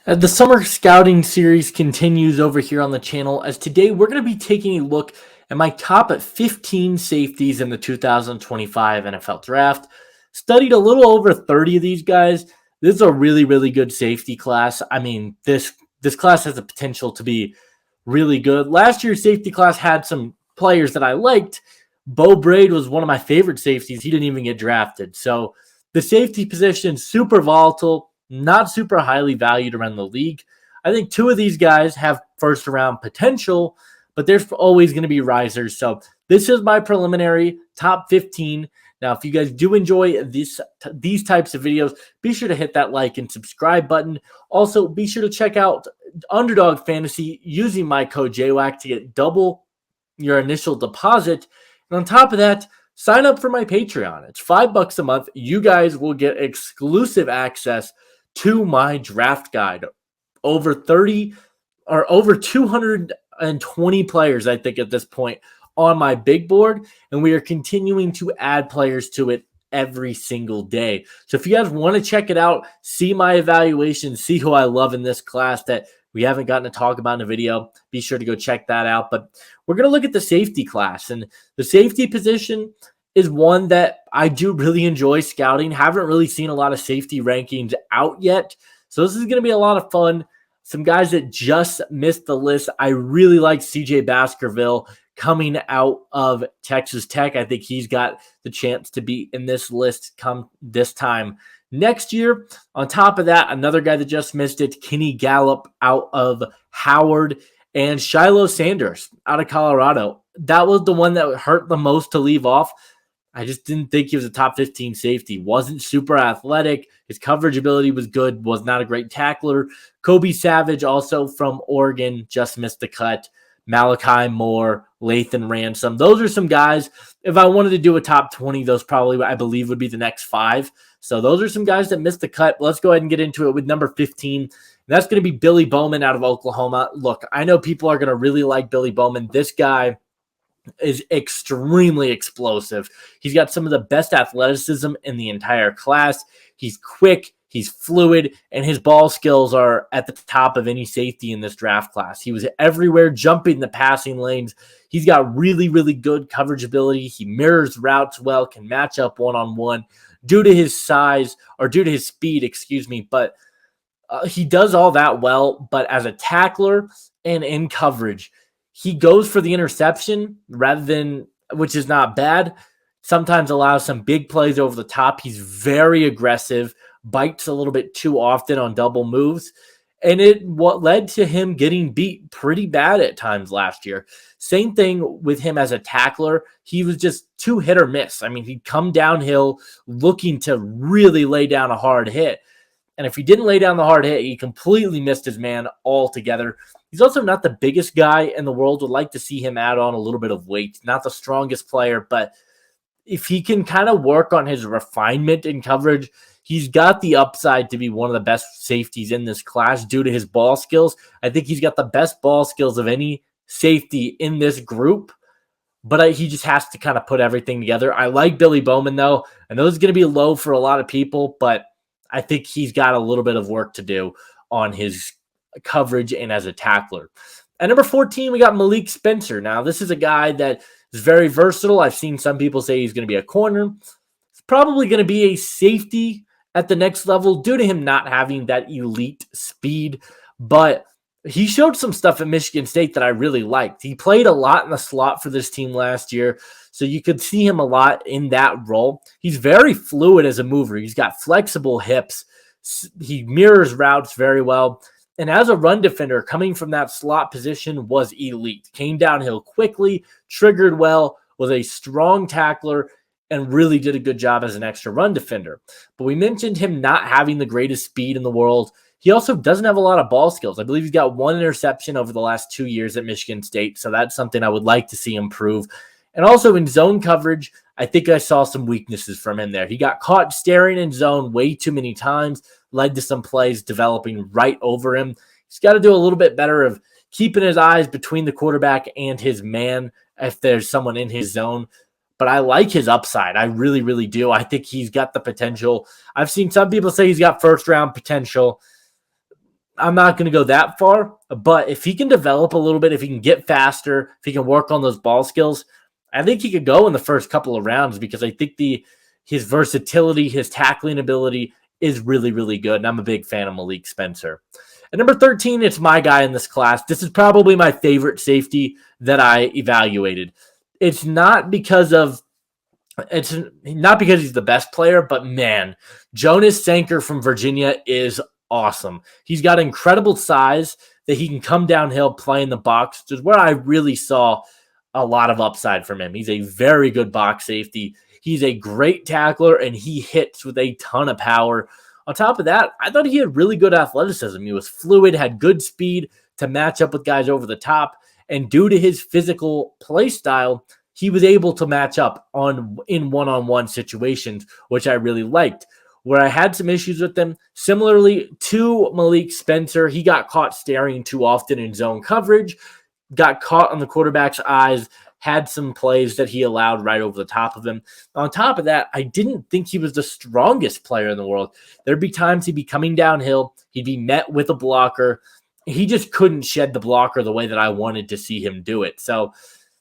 The summer scouting series continues over here on the channel, as today we're going to be taking a look at my top 15 safeties in the 2025 NFL Draft. Studied a little over 30 of these guys. This is a really good safety class. I mean, this class has the potential to be really good. Last year's safety class had some players that I liked. Bo Braid was one of my favorite safeties. He didn't even get drafted. So the safety position, super volatile, not super highly valued around the league. I think two of these guys have first round potential, but there's always going to be risers. So this is my preliminary top 15. Now, if you guys do enjoy these types of videos, be sure to hit that like and subscribe button. Also, be sure to check out Underdog Fantasy using my code JWAC to get double your initial deposit. And on top of that, sign up for my Patreon. It's $5 a month. You guys will get exclusive access to my draft guide. Over 220 players, I think, at this point on my big board, and we are continuing to add players to it every single day. So if you guys want to check it out, see my evaluation, see who I love in this class that we haven't gotten to talk about in a video, be sure to go check that out. But we're going to look at the safety class, and the safety position is one that I do really enjoy scouting. Haven't really seen a lot of safety rankings out yet. So this is going to be a lot of fun. Some guys that just missed the list. I really like CJ Baskerville coming out of Texas Tech. I think he's got the chance to be in this list come this time next year. On top of that, another guy that just missed it, Kenny Gallup out of Howard, and Shiloh Sanders out of Colorado. That was the one that hurt the most to leave off. I just didn't think he was a top 15 safety. Wasn't super athletic. His coverage ability was good. Was not a great tackler. Kobe Savage, also from Oregon, just missed the cut. Malachi Moore, Lathan Ransom. Those are some guys. If I wanted to do a top 20, those probably, I believe, would be the next 5. So those are some guys that missed the cut. Let's go ahead and get into it with number 15. And that's going to be Billy Bowman out of Oklahoma. Look, I know people are going to really like Billy Bowman. This guy is extremely explosive. He's got some of the best athleticism in the entire class. He's quick, he's fluid, and his ball skills are at the top of any safety in this draft class. He was everywhere, jumping the passing lanes. He's got really good coverage ability. He mirrors routes well, can match up one-on-one due to his size, or due to his speed, but he does all that well. But as a tackler and in coverage, he goes for the interception rather than, which is not bad. Sometimes allows some big plays over the top. He's very aggressive, bites a little bit too often on double moves. And what led to him getting beat pretty bad at times last year. Same thing with him as a tackler. He was just too hit or miss. I mean, he'd come downhill looking to really lay down a hard hit. And if he didn't lay down the hard hit, he completely missed his man altogether. He's also not the biggest guy in the world. Would like to see him add on a little bit of weight. Not the strongest player, but if he can kind of work on his refinement in coverage, he's got the upside to be one of the best safeties in this class due to his ball skills. I think he's got the best ball skills of any safety in this group, but he just has to kind of put everything together. I like Billy Bowman, though. I know it's going to be low for a lot of people, but I think he's got a little bit of work to do on his coverage and as a tackler. At number 14, we got Malik Spencer. Now, this is a guy that is very versatile. I've seen some people say he's going to be a corner. He's probably going to be a safety at the next level due to him not having that elite speed, but he showed some stuff at Michigan State that I really liked. He played a lot in the slot for this team last year, so you could see him a lot in that role. He's very fluid as a mover. He's got flexible hips. He mirrors routes very well. And as a run defender, coming from that slot position was elite. Came downhill quickly, triggered well, was a strong tackler, and really did a good job as an extra run defender. But we mentioned him not having the greatest speed in the world. He also doesn't have a lot of ball skills. I believe he's got 1 interception over the last 2 years at Michigan State, so that's something I would like to see improve. And also in zone coverage, I think I saw some weaknesses from him there. He got caught staring in zone way too many times, led to some plays developing right over him. He's got to do a little bit better of keeping his eyes between the quarterback and his man if there's someone in his zone. But I like his upside. I really do. I think he's got the potential. I've seen some people say he's got first-round potential. I'm not going to go that far, but if he can develop a little bit, if he can get faster, if he can work on those ball skills, I think he could go in the first couple of rounds because I think his versatility, his tackling ability is really, really good. And I'm a big fan of Malik Spencer. At number 13, it's my guy in this class. This is probably my favorite safety that I evaluated. It's not because he's the best player, but man, Jonas Sanker from Virginia is awesome. He's got incredible size that he can come downhill, play in the box, which is where I really saw a lot of upside from him. He's a very good box safety. He's a great tackler, and he hits with a ton of power. On top of that, I thought he had really good athleticism. He was fluid, had good speed to match up with guys over the top, and due to his physical play style, he was able to match up in one-on-one situations, which I really liked. Where I had some issues with him, similarly to Malik Spencer, he got caught staring too often in zone coverage, got caught on the quarterback's eyes, had some plays that he allowed right over the top of him. On top of that, I didn't think he was the strongest player in the world. There'd be times he'd be coming downhill, he'd be met with a blocker. He just couldn't shed the blocker the way that I wanted to see him do it. So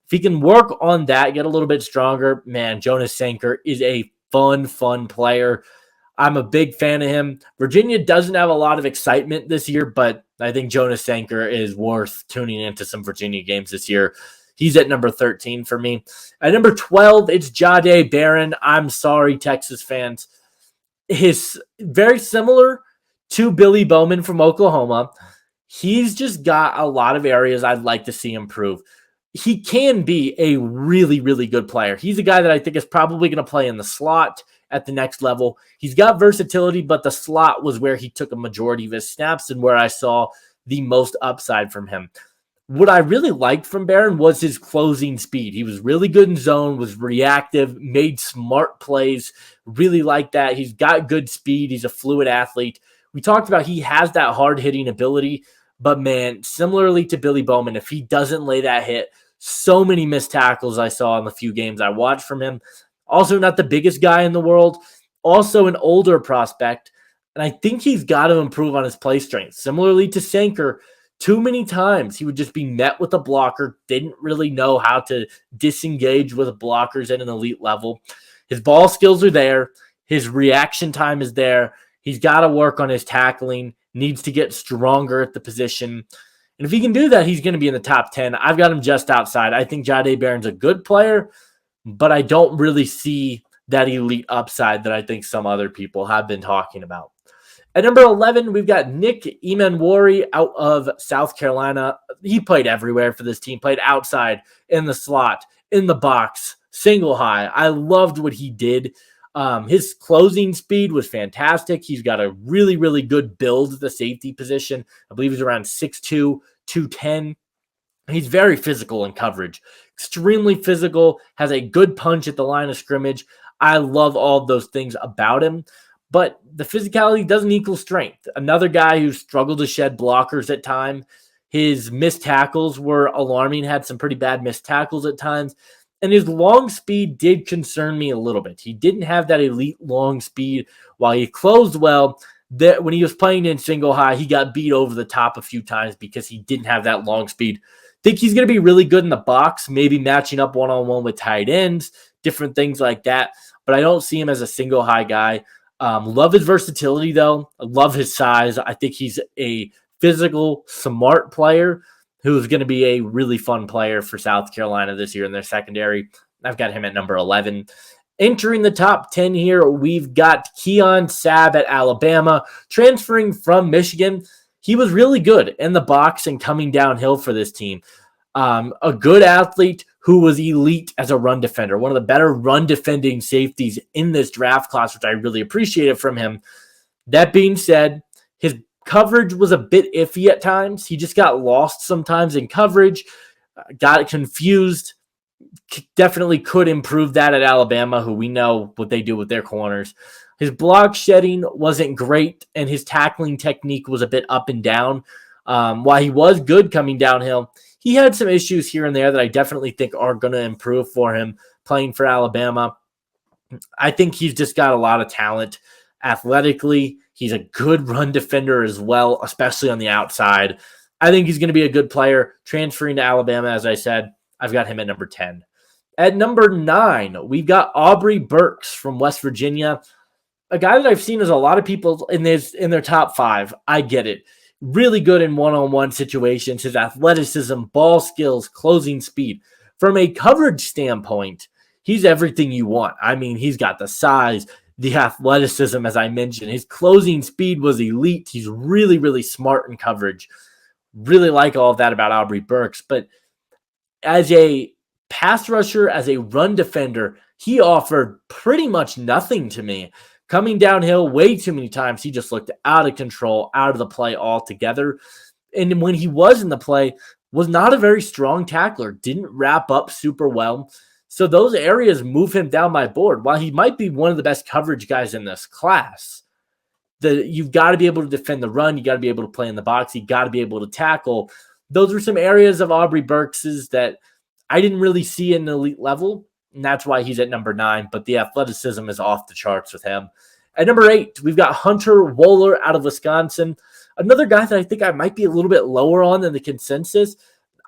if he can work on that, get a little bit stronger, man, Jonas Sanker is a fun player. I'm a big fan of him. Virginia doesn't have a lot of excitement this year, but I think Jonas Sanker is worth tuning into some Virginia games this year. He's at number 13 for me. At number 12, it's Jade Baron. I'm sorry, Texas fans. He's very similar to Billy Bowman from Oklahoma. He's just got a lot of areas I'd like to see improve. He can be a really, really good player. He's a guy that I think is probably going to play in the slot at the next level. He's got versatility, but the slot was where he took a majority of his snaps and where I saw the most upside from him. What I really liked from Baron was his closing speed. He was really good in zone, was reactive, made smart plays. Really like that. He's got good speed. He's a fluid athlete. We talked about he has that hard-hitting ability, but man, similarly to Billy Bowman, if he doesn't lay that hit, so many missed tackles I saw in the few games I watched from him. Also not the biggest guy in the world. Also an older prospect. And I think he's got to improve on his play strength. Similarly to Sanker, too many times he would just be met with a blocker, didn't really know how to disengage with blockers at an elite level. His ball skills are there. His reaction time is there. He's got to work on his tackling, needs to get stronger at the position. And if he can do that, he's going to be in the top 10. I've got him just outside. I think Jade Baron's a good player, but I don't really see that elite upside that I think some other people have been talking about. At number 11, we've got Nick Eeman out of South Carolina. He played everywhere for this team, played outside, in the slot, in the box, single high. I loved what he did. His closing speed was fantastic. He's got a really, really good build at the safety position. I believe he's around 6'2", 210. He's very physical in coverage, extremely physical, has a good punch at the line of scrimmage. I love all of those things about him, but the physicality doesn't equal strength. Another guy who struggled to shed blockers at times. His missed tackles were alarming, had some pretty bad missed tackles at times, and his long speed did concern me a little bit. He didn't have that elite long speed. While he closed well, that when he was playing in single high, he got beat over the top a few times because he didn't have that long speed. Think he's going to be really good in the box, maybe matching up one-on-one with tight ends, different things like that. But I don't see him as a single high guy. Love his versatility, though. I love his size. I think he's a physical, smart player who is going to be a really fun player for South Carolina this year in their secondary. I've got him at number 11. Entering the top 10 here, we've got Keon SabFabulous at Alabama, transferring from Michigan. He was really good in the box and coming downhill for this team. A good athlete who was elite as a run defender, one of the better run defending safeties in this draft class, which I really appreciated from him. That being said, his coverage was a bit iffy at times. He just got lost sometimes in coverage, got confused. Definitely could improve that at Alabama, who we know what they do with their corners. His block shedding wasn't great, and his tackling technique was a bit up and down. While he was good coming downhill, he had some issues here and there that I definitely think are going to improve for him playing for Alabama. I think he's just got a lot of talent. Athletically, he's a good run defender as well, especially on the outside. I think he's going to be a good player. Transferring to Alabama, as I said, I've got him at number 10. At number 9, we've got Aubrey Burks from West Virginia, a guy that I've seen as a lot of people in their top 5. I get it. Really good in one-on-one situations. His athleticism, ball skills, closing speed. From a coverage standpoint, he's everything you want. I mean, he's got the size, the athleticism, as I mentioned. His closing speed was elite. He's really, really smart in coverage. Really like all of that about Aubrey Burks. But as a pass rusher, as a run defender, he offered pretty much nothing to me. Coming downhill way too many times, he just looked out of control, out of the play altogether. And when he was in the play, was not a very strong tackler, didn't wrap up super well. So those areas move him down my board. While he might be one of the best coverage guys in this class, you've got to be able to defend the run. You got to be able to play in the box. You got to be able to tackle. Those are some areas of Aubrey Burks's that I didn't really see at an elite level, and that's why he's at number 9. But the athleticism is off the charts with him. At number 8, we've got Hunter Wohler out of Wisconsin. Another guy that I think I might be a little bit lower on than the consensus.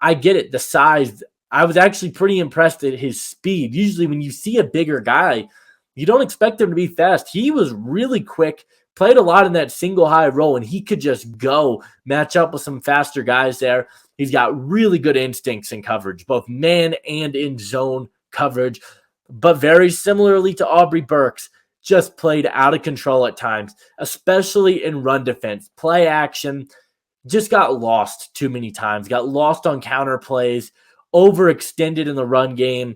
I get it, the size. I was actually pretty impressed at his speed. Usually when you see a bigger guy, you don't expect him to be fast. He was really quick, played a lot in that single high role, and he could just go match up with some faster guys there. He's got really good instincts in coverage, both man and in zone coverage. But very similarly to Aubrey Burks, just played out of control at times, especially in run defense. Play action, just got lost too many times, got lost on counter plays, overextended in the run game.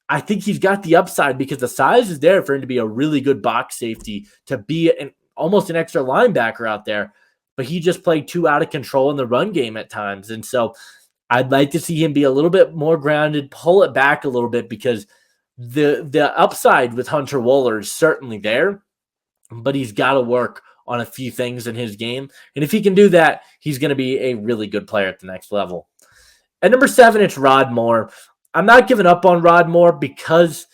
I think he's got the upside because the size is there for him to be a really good box safety, to be almost an extra linebacker out there. But he just played too out of control in the run game at times. And so I'd like to see him be a little bit more grounded, pull it back a little bit, because the upside with Hunter Wohler is certainly there, but he's got to work on a few things in his game. And if he can do that, he's going to be a really good player at the next level. At number 7, it's Rod Moore. I'm not giving up on Rod Moore because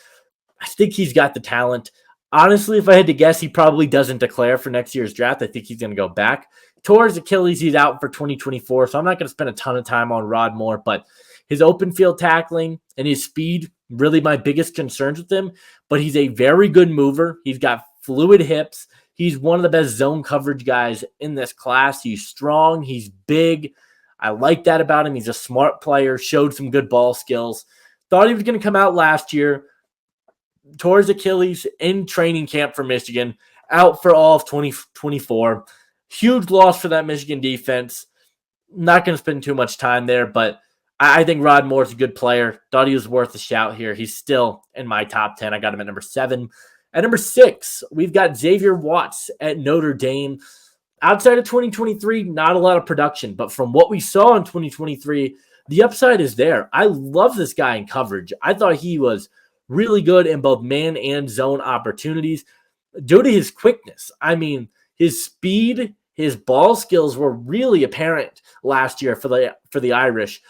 I think he's got the talent. Honestly, if I had to guess, he probably doesn't declare for next year's draft. I think he's going to go back. Tore his Achilles, he's out for 2024, so I'm not going to spend a ton of time on Rod Moore, but his open field tackling and his speed, really my biggest concerns with him, but he's a very good mover. He's got fluid hips. He's one of the best zone coverage guys in this class. He's strong. He's big. I like that about him. He's a smart player, showed some good ball skills. Thought he was going to come out last year, tore his Achilles in training camp for Michigan, out for all of 2024. Huge loss for that Michigan defense. Not going to spend too much time there, but I think Rod Moore's a good player. Thought he was worth a shout here. He's still in my top 10. I got him at number 7. At number 6, we've got Xavier Watts at Notre Dame. Outside of 2023, not a lot of production, but from what we saw in 2023, the upside is there. I love this guy in coverage. I thought he was really good in both man and zone opportunities due to his quickness. I mean, his speed, his ball skills were really apparent last year for the Irish.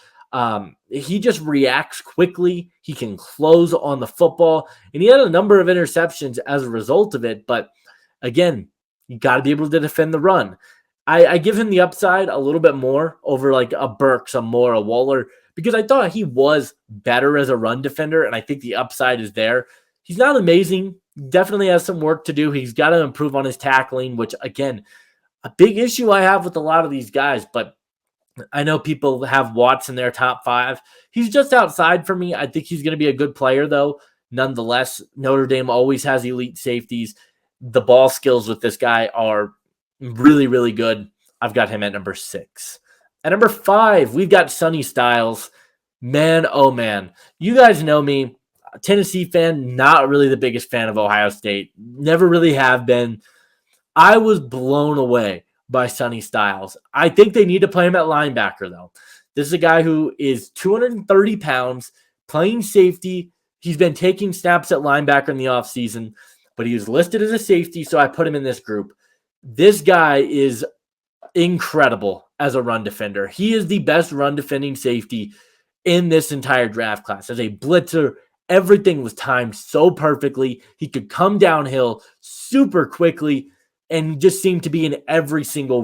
He just reacts quickly. He can close on the football, and he had a number of interceptions as a result of it. But again, you got to be able to defend the run. I give him the upside a little bit more over like a Burks, a Moore, a Wohler, because I thought he was better as a run defender, and I think the upside is there. He's not amazing. Definitely has some work to do. He's got to improve on his tackling, which, again, a big issue I have with a lot of these guys, but I know people have Watts in their top 5. He's just outside for me. I think he's going to be a good player, though. Nonetheless, Notre Dame always has elite safeties. The ball skills with this guy are really, really good. I've got him at number 6. At number 5, we've got Sonny Styles. Man, oh man. You guys know me. Tennessee fan, not really the biggest fan of Ohio State. Never really have been. I was blown away by Sonny Styles. I think they need to play him at linebacker, though. This is a guy who is 230 pounds, playing safety. He's been taking snaps at linebacker in the offseason, but he was listed as a safety, so I put him in this group. This guy is incredible as a run defender. He is the best run defending safety in this entire draft class. As a blitzer, everything was timed so perfectly. He could come downhill super quickly. and just seemed to be in every single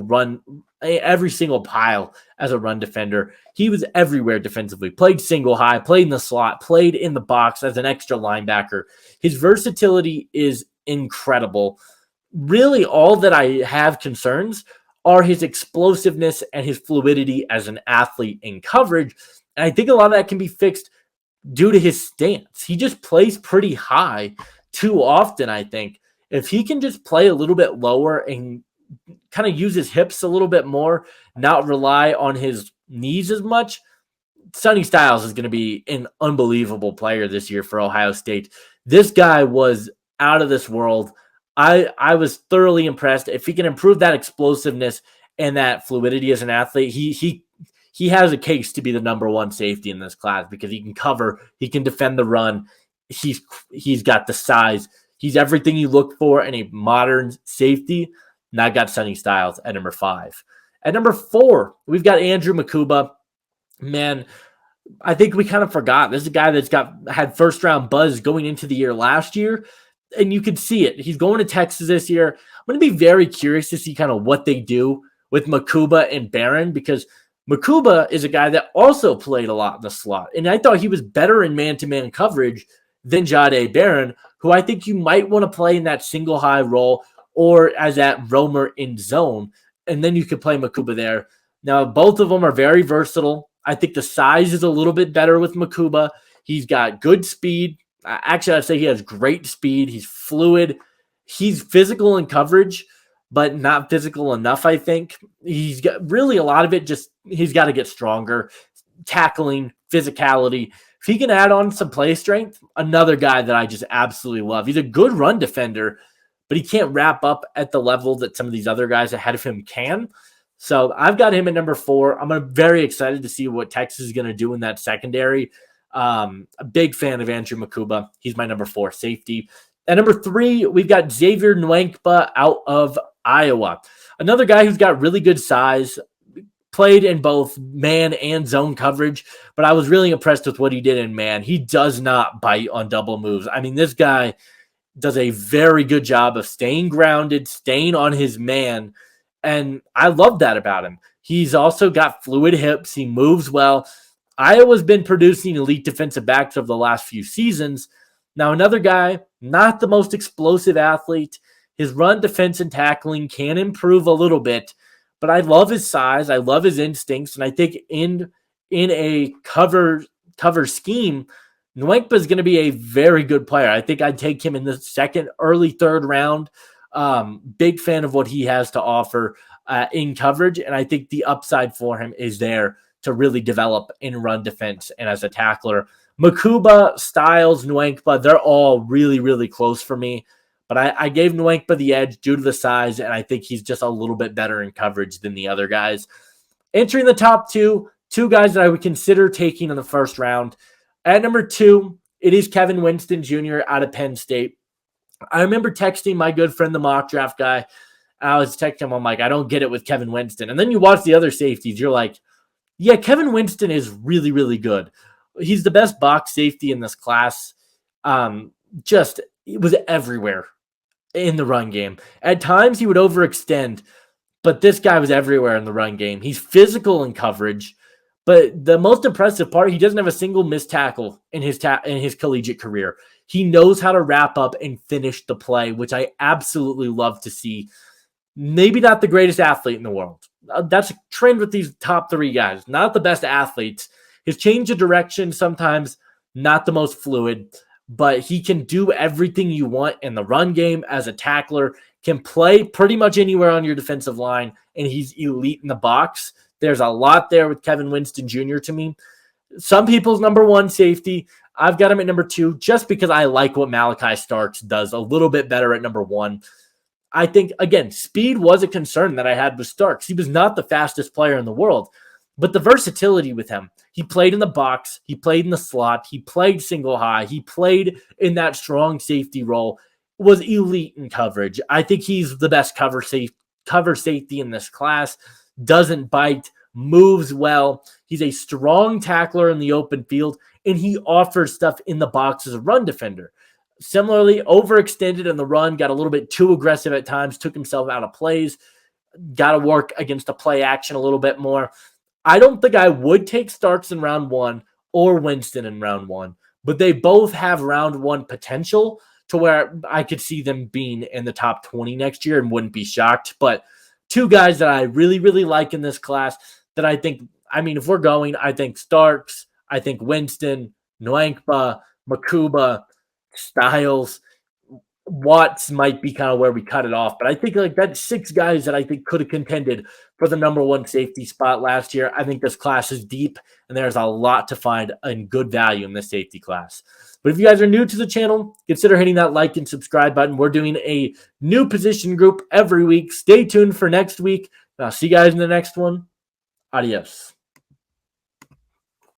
pile as a run defender. He was everywhere defensively, played single high, played in the slot, played in the box as an extra linebacker. His versatility is incredible. Really, all that I have concerns are his explosiveness and his fluidity as an athlete in coverage. And I think a lot of that can be fixed due to his stance. He just plays pretty high too often, I think. If he can just play a little bit lower and kind of use his hips a little bit more, not rely on his knees as much, Sonny Styles is going to be an unbelievable player this year for Ohio State. This guy was out of this world. I was thoroughly impressed. If he can improve that explosiveness and that fluidity as an athlete, he has a case to be the number one safety in this class because he can cover, he can defend the run. He's got the size. He's everything you look for in a modern safety. And I got Sonny Styles at number 5. At number 4, we've got Andrew Makuba. Man, I think we kind of forgot. This is a guy that's had first round buzz going into the year last year. And you could see it. He's going to Texas this year. I'm going to be very curious to see kind of what they do with Makuba and Baron, because Makuba is a guy that also played a lot in the slot. And I thought he was better in man-to-man coverage than Jade Baron, who I think you might want to play in that single high role or as that roamer in zone. And then you could play Makuba there. Now, both of them are very versatile. I think the size is a little bit better with Makuba. He's got good speed. Actually, I'd say he has great speed. He's fluid. He's physical in coverage, but not physical enough, I think. He's got really a lot of it just he's got to get stronger. Tackling, physicality. If he can add on some play strength, another guy that I just absolutely love. He's a good run defender, but he can't wrap up at the level that some of these other guys ahead of him can. So I've got him at number 4. I'm very excited to see what Texas is going to do in that secondary. A big fan of Andrew Makuba. He's my number 4 safety. At number 3, we've got Xavier Niemann out of Iowa. Another guy who's got really good size, played in both man and zone coverage, but I was really impressed with what he did in man. He does not bite on double moves. I mean, this guy does a very good job of staying grounded, staying on his man, and I love that about him. He's also got fluid hips. He moves well. Iowa's been producing elite defensive backs over the last few seasons. Now, another guy, not the most explosive athlete. His run defense and tackling can improve a little bit, but I love his size. I love his instincts, and I think in a cover scheme, Nwangpa is going to be a very good player. I think I'd take him in the second, early third round. Big fan of what he has to offer in coverage, and I think the upside for him is there to really develop in run defense and as a tackler. Makuba, Styles, Nwangpa, they're all really, really close for me. But I gave Nwangpa the edge due to the size, and I think he's just a little bit better in coverage than the other guys. Entering the top 2 guys that I would consider taking in the first round. At number 2, it is Kevin Winston Jr. out of Penn State. I remember texting my good friend, the mock draft guy. I was texting him, I'm like, I don't get it with Kevin Winston. And then you watch the other safeties, you're like, yeah, Kevin Winston is really, really good. He's the best box safety in this class. It was everywhere in the run game. At times he would overextend, but this guy was everywhere in the run game. He's physical in coverage, but the most impressive part, he doesn't have a single missed tackle in his collegiate career. He knows how to wrap up and finish the play, which I absolutely love to see. Maybe not the greatest athlete in the world. That's a trend with these top 3 guys. Not the best athletes. His change of direction sometimes not the most fluid, but he can do everything you want in the run game as a tackler, can play pretty much anywhere on your defensive line, and he's elite in the box. There's a lot there with Kevin Winston Jr. to me. Some people's number 1 safety. I've got him at number 2 just because I like what Malachi Starks does a little bit better at number 1. I think, again, speed was a concern that I had with Starks. He was not the fastest player in the world, but the versatility with him. He played in the box. He played in the slot. He played single high. He played in that strong safety role, was elite in coverage. I think he's the best cover safety in this class. Doesn't bite, moves well. He's a strong tackler in the open field, and he offers stuff in the box as a run defender. similarly overextended in the run, got a little bit too aggressive at times, took himself out of plays, got to work against the play action a little bit more. I don't think I would take Starks in round 1 or Winston in round 1, but they both have round 1 potential to where I could see them being in the top 20 next year and wouldn't be shocked. But two guys that I really, really like in this class that I think, I mean, if we're going, I think Starks, I think Winston, Nwankpa, Makuba, Styles, Watts might be kind of where we cut it off. But I think like that's 6 guys that I think could have contended for the number 1 safety spot last year. I think this class is deep, and there's a lot to find in good value in this safety class. But if you guys are new to the channel, consider hitting that like and subscribe button. We're doing a new position group every week. Stay tuned for next week. I'll see you guys in the next one. Adios.